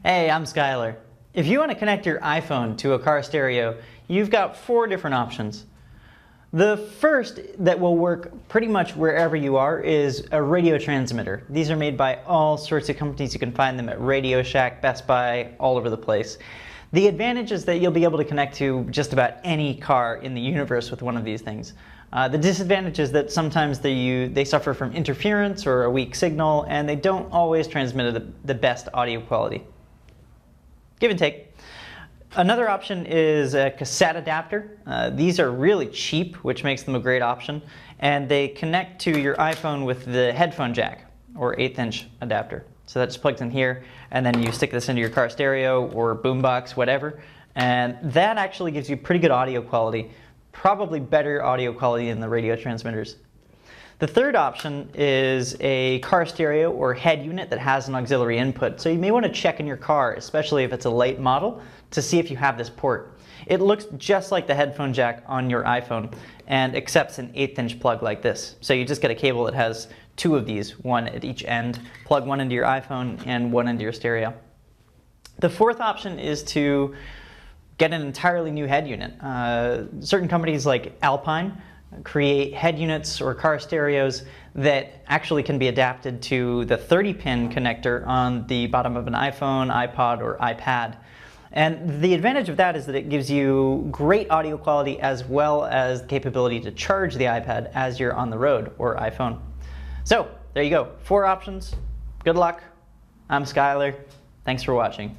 Hey, I'm Skylar. If you want to connect your iPhone to a car stereo, you've got 4 different options. The first that will work pretty much wherever you are is a radio transmitter. These are made by all sorts of companies. You can find them at Radio Shack, Best Buy, all over the place. The advantage is that you'll be able to connect to just about any car in the universe with one of these things. The disadvantage is that sometimes they suffer from interference or a weak signal, and they don't always transmit the best audio quality. Give and take. Another option is a cassette adapter. These are really cheap, which makes them a great option, and they connect to your iPhone with the headphone jack, or 1/8" adapter. So that just plugs in here, and then you stick this into your car stereo or boombox, whatever, and that actually gives you pretty good audio quality, probably better audio quality than the radio transmitters. The third option is a car stereo or head unit that has an auxiliary input. So you may want to check in your car, especially if it's a late model, to see if you have this port. It looks just like the headphone jack on your iPhone and accepts an 1/8" plug like this. So you just get a cable that has 2 of these, one at each end. Plug one into your iPhone and one into your stereo. The fourth option is to get an entirely new head unit. Certain companies like Alpine create head units or car stereos that actually can be adapted to the 30-pin connector on the bottom of an iPhone, iPod, or iPad. And the advantage of that is that it gives you great audio quality as well as the capability to charge the iPad as you're on the road or iPhone. So there you go, 4 options. Good luck. I'm Skylar. Thanks for watching.